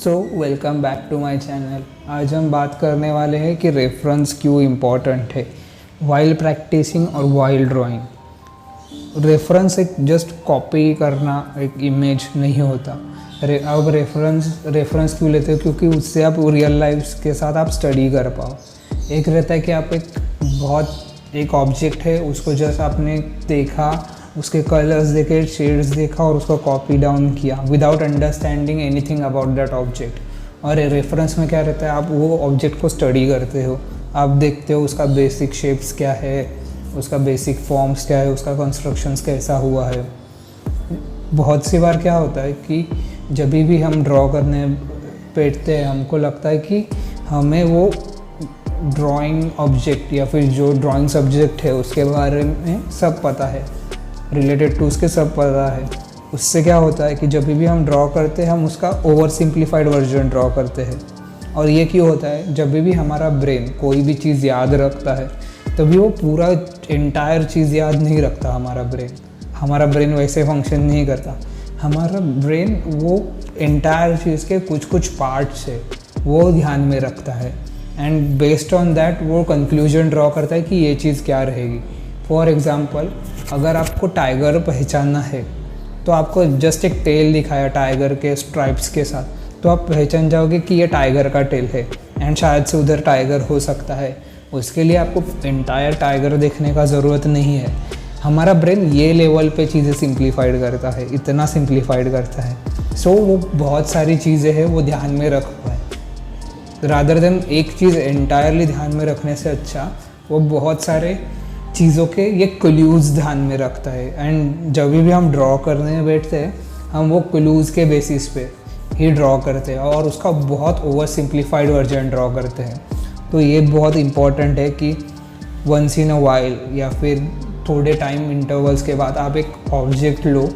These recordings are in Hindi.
So welcome back to my channel. आज हम बात करने वाले हैं कि रेफरेंस क्यों इम्पॉर्टेंट है वाइल प्रैक्टिसिंग और वाइल ड्राइंग। रेफरेंस एक जस्ट कॉपी करना एक इमेज नहीं होता। अब रेफरेंस क्यों लेते हो? क्योंकि उससे आप रियल लाइफ के साथ आप स्टडी कर पाओ। एक रहता है कि आप एक ऑब्जेक्ट है, उसको जस्ट आपने देखा, उसके कलर्स देखे, शेड्स देखा और उसको कॉपी डाउन किया without understanding anything about that object. और रेफरेंस में क्या रहता है, आप वो ऑब्जेक्ट को स्टडी करते हो, आप देखते हो उसका बेसिक शेप्स क्या है, उसका बेसिक फॉर्म्स क्या है, उसका कंस्ट्रक्शंस कैसा हुआ है। बहुत सी बार क्या होता है कि जब भी हम ड्रॉ करने बैठते हैं, हमको लगता है कि हमें वो ड्राइंग ऑब्जेक्ट या फिर जो ड्राइंग सब्जेक्ट है उसके बारे में सब पता है, रिलेटेड टू उसके सब पता है। उससे क्या होता है कि जब भी हम ड्रॉ करते हैं हम उसका ओवर सिंप्लीफाइड वर्जन ड्रॉ करते हैं। और ये क्यों होता है? जब भी हमारा ब्रेन कोई भी चीज़ याद रखता है तभी वो पूरा एंटायर चीज़ याद नहीं रखता। हमारा ब्रेन वैसे फंक्शन नहीं करता। हमारा ब्रेन वो एंटायर चीज़ के कुछ पार्ट्स है वो ध्यान में रखता है एंड बेस्ड ऑन दैट वो कंक्लूजन ड्रॉ करता है कि ये चीज़ क्या रहेगी। फॉर एग्ज़ाम्पल, अगर आपको टाइगर पहचानना है तो आपको जस्ट एक टेल दिखाया टाइगर के स्ट्राइप्स के साथ, तो आप पहचान जाओगे कि ये टाइगर का टेल है एंड शायद से उधर टाइगर हो सकता है। उसके लिए आपको एंटायर टाइगर देखने का ज़रूरत नहीं है। हमारा ब्रेन ये लेवल पे चीज़ें सिंप्लीफाइड करता है, इतना सिंप्लीफाइड करता है। सो वो बहुत सारी चीज़ें हैं वो ध्यान में रख पाए, रादर देन एक चीज़ एंटायरली ध्यान में रखने से अच्छा वो बहुत सारे चीज़ों के ये क्लूज़ ध्यान में रखता है। एंड जब भी हम ड्रॉ करने बैठते हैं हम वो क्लूज़ के बेसिस पे ही ड्रॉ करते हैं और उसका बहुत ओवर सिंप्लीफाइड वर्जन ड्रॉ करते हैं। तो ये बहुत इम्पॉर्टेंट है कि वंस इन अ वाइल या फिर थोड़े टाइम इंटरवल्स के बाद आप एक ऑब्जेक्ट लो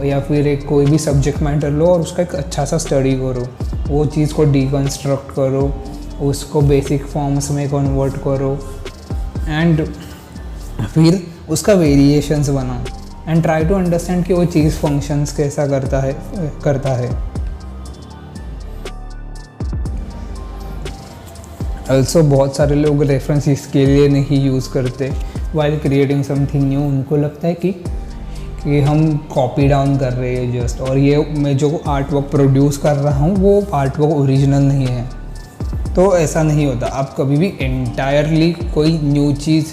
या फिर एक कोई भी सब्जेक्ट मैटर लो और उसका एक अच्छा सा स्टडी करो, वो चीज़ को डिकन्स्ट्रक्ट करो, उसको बेसिक फॉर्म्स में कन्वर्ट करो एंड फिर उसका वेरिएशंस बनाओ एंड ट्राई टू अंडरस्टैंड कि वो चीज़ फंक्शंस कैसा करता है। ऑल्सो बहुत सारे लोग रेफरेंस इसके लिए नहीं यूज़ करते वाइल क्रिएटिंग समथिंग न्यू। उनको लगता है कि हम कॉपी डाउन कर रहे हैं जस्ट, और ये मैं जो आर्ट वर्क प्रोड्यूस कर रहा हूँ वो आर्ट वर्क ओरिजिनल नहीं है। तो ऐसा नहीं होता। आप कभी भी एंटायरली कोई न्यू चीज़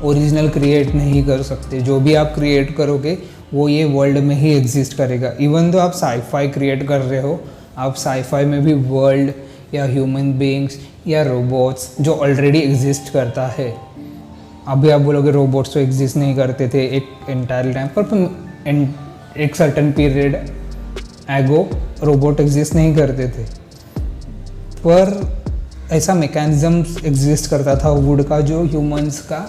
ओरिजिनल क्रिएट नहीं कर सकते। जो भी आप क्रिएट करोगे वो ये वर्ल्ड में ही एग्जिस्ट करेगा। इवन दो आप साईफाई क्रिएट कर रहे हो, आप साईफाई में भी वर्ल्ड या ह्यूमन बीइंग्स या रोबोट्स जो ऑलरेडी एग्जिस्ट करता है। अभी आप बोलोगे रोबोट्स तो एग्जिस्ट नहीं करते थे एक एंटायर टाइम पर, एक सर्टन पीरियड एगो रोबोट एग्जिस्ट नहीं करते थे, पर ऐसा मैकेनिज्म एग्जिस्ट करता था वुड का जो ह्यूमंस का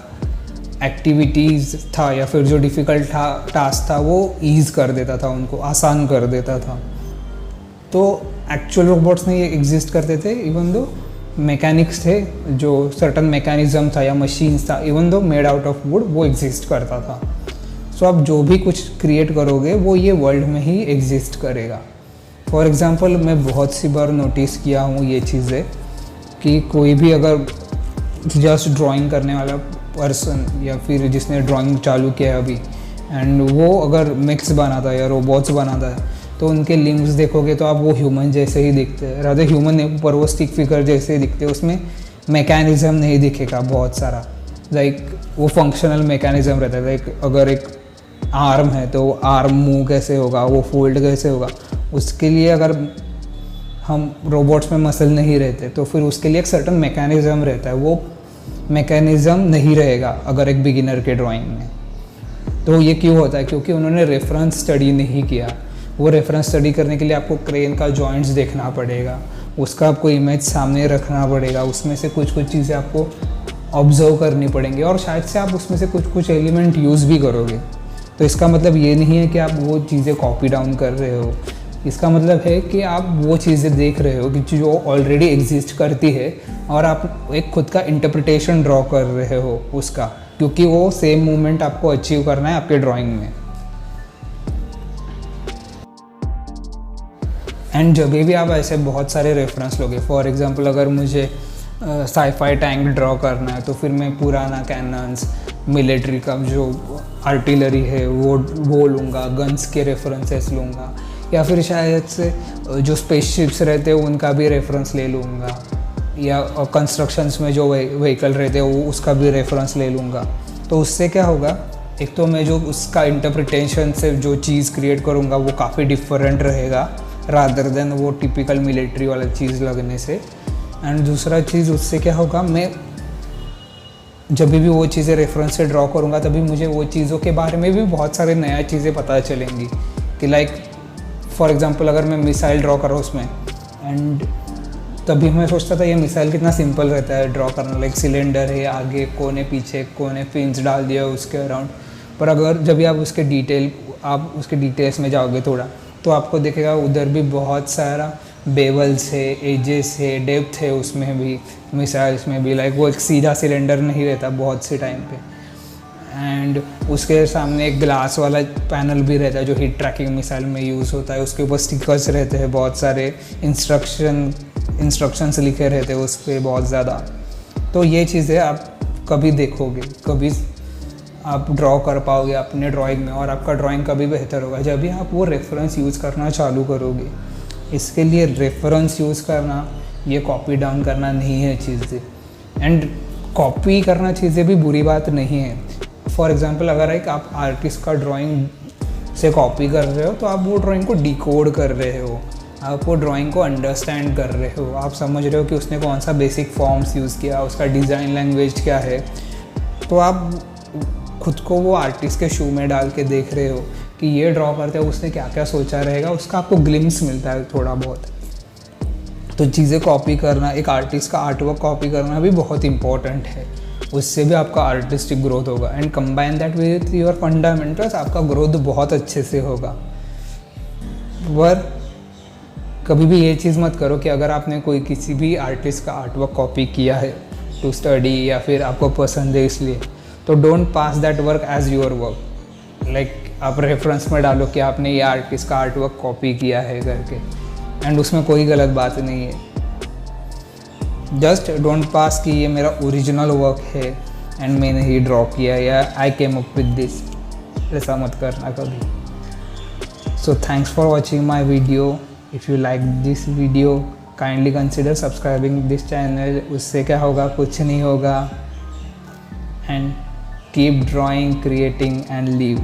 एक्टिविटीज़ था या फिर जो डिफ़िकल्ट टास्क था वो ईज़ कर देता था, उनको आसान कर देता था। तो एक्चुअल रोबोट्स नहीं एग्जिस्ट करते थे, इवन दो मैकेनिक्स थे जो सर्टन मैकेनिज्म था या मशीन्स था, even though made out of would, वो एग्जिस्ट करता था। सो आप जो भी कुछ क्रिएट करोगे वो ये वर्ल्ड में ही एग्जिस्ट करेगा। फॉर एग्ज़ाम्पल, मैं बहुत सी बार नोटिस किया हूँ ये चीज़ें कि कोई भी अगर जस्ट ड्राइंग करने वाला पर्सन या फिर जिसने ड्राइंग चालू किया है अभी एंड वो अगर मिक्स बनाता है या रोबोट्स बनाता है तो उनके लिम्स देखोगे तो आप वो ह्यूमन जैसे ही दिखते हैं, रादर ह्यूमन नहीं पर वो स्टिक फिगर जैसे ही दिखते हैं। उसमें मैकेनिज़्म नहीं दिखेगा बहुत सारा, लाइक वो फंक्शनल मैकेनिज़्म रहता है। लाइक अगर एक आर्म है तो आर्म मूव कैसे होगा, वो फोल्ड कैसे होगा, उसके लिए अगर हम रोबोट्स में मसल नहीं रहते तो फिर उसके लिए एक सर्टन मैकेनिज़्म रहता है, वो मैकेनिज़्म नहीं रहेगा अगर एक बिगिनर के ड्राइंग में। तो ये क्यों होता है? क्योंकि उन्होंने रेफरेंस स्टडी नहीं किया। वो रेफरेंस स्टडी करने के लिए आपको क्रेन का जॉइंट्स देखना पड़ेगा, उसका आपको इमेज सामने रखना पड़ेगा, उसमें से कुछ चीज़ें आपको ऑब्जर्व करनी पड़ेंगी और शायद से आप उसमें से कुछ एलिमेंट यूज़ भी करोगे। तो इसका मतलब ये नहीं है कि आप वो चीज़ें कॉपी डाउन कर रहे हो। इसका मतलब है कि आप वो चीज़ें देख रहे हो कि जो ऑलरेडी एग्जिस्ट करती है और आप एक खुद का इंटरप्रिटेशन ड्रॉ कर रहे हो उसका, क्योंकि वो सेम मूवमेंट आपको अचीव करना है आपके ड्राइंग में। एंड जब भी आप ऐसे बहुत सारे रेफरेंस लोगे, फॉर एग्जांपल अगर मुझे साईफाई टैंक ड्रॉ करना है तो फिर मैं पुराना कैनन्स, मिलिट्री का जो आर्टिलरी है वो लूँगा, गन्स के रेफरेंसेस लूँगा, या फिर शायद से जो स्पेसशिप्स रहते हैं उनका भी रेफरेंस ले लूँगा, या कंस्ट्रक्शंस में जो व्हीकल रहते हैं वो उसका भी रेफरेंस ले लूँगा। तो उससे क्या होगा, एक तो मैं जो उसका इंटरप्रिटेशन से जो चीज़ क्रिएट करूँगा वो काफ़ी डिफरेंट रहेगा रादर देन वो टिपिकल मिलिट्री वाला चीज़ लगने से। एंड दूसरा चीज़ उससे क्या होगा, मैं जब भी वो चीज़ें रेफरेंस से ड्रॉ करूँगा तभी मुझे वो चीज़ों के बारे में भी बहुत सारे नया चीज़ें पता चलेंगी कि लाइक फॉर एग्जांपल अगर मैं मिसाइल ड्रॉ कर रहा हूँ उसमें, एंड तभी मैं सोचता था ये मिसाइल कितना सिंपल रहता है ड्रॉ करना, लाइक सिलेंडर है, आगे कोने पीछे कोने पिंस डाल दिया उसके अराउंड। पर अगर जब भी आप उसके डिटेल्स में जाओगे थोड़ा तो आपको दिखेगा उधर भी बहुत सारा बेवल्स है, एजेस है, डेप्थ है उसमें भी, मिसाइल्स में भी। लाइक वो एक सीधा सिलेंडर नहीं रहता बहुत से टाइम पे, एंड उसके सामने एक ग्लास वाला पैनल भी रहता है जो हीट ट्रैकिंग मिसाइल में यूज़ होता है। उसके ऊपर स्टिकर्स रहते हैं, बहुत सारे इंस्ट्रक्शंस लिखे रहते हैं उस पर बहुत ज़्यादा। तो ये चीज़ें आप कभी देखोगे, कभी आप ड्रॉ कर पाओगे अपने ड्राइंग में, और आपका ड्राइंग कभी बेहतर होगा जब भी आप वो रेफरेंस यूज़ करना चालू करोगे। इसके लिए रेफरेंस यूज़ करना, ये कॉपी डाउन करना नहीं है चीज़ें, एंड कॉपी करना चीज़ें भी बुरी बात नहीं है। फॉर एग्जांपल अगर एक आप आर्टिस्ट का ड्राइंग से कॉपी कर रहे हो तो आप वो ड्राइंग को डिकोड कर रहे हो, आप वो ड्राइंग को अंडरस्टैंड कर रहे हो, आप समझ रहे हो कि उसने कौन सा बेसिक फॉर्म्स यूज़ किया, उसका डिज़ाइन लैंग्वेज क्या है। तो आप खुद को वो आर्टिस्ट के शू में डाल के देख रहे हो कि ये ड्रॉ करते हैं उसने क्या क्या सोचा रहेगा, उसका आपको ग्लिम्स मिलता है थोड़ा बहुत। तो चीज़ें कॉपी करना, एक आर्टिस्ट का आर्टवर्क कॉपी करना भी बहुत इंपॉर्टेंट है, उससे भी आपका आर्टिस्टिक ग्रोथ होगा। And combine that with your fundamentals, आपका ग्रोथ बहुत अच्छे से होगा। पर कभी भी ये चीज़ मत करो कि अगर आपने कोई किसी भी आर्टिस्ट का आर्टवर्क कॉपी किया है टू स्टडी या फिर आपको पसंद है इसलिए, तो don't pass that work as your work. Like आप रेफरेंस में डालो कि आपने ये आर्टिस्ट का आर्टवर्क कॉपी किया है करके, एंड उसमें कोई गलत बात नहीं है। जस्ट डोंट पास कि ये मेरा ओरिजिनल वर्क है एंड मैंने ही ड्रॉ किया या आई केम अप विद दिस, ऐसा मत करना कभी। So thanks for watching my video. If you like this video kindly consider subscribing this channel. उससे क्या होगा, कुछ नहीं होगा। And keep drawing, creating and live.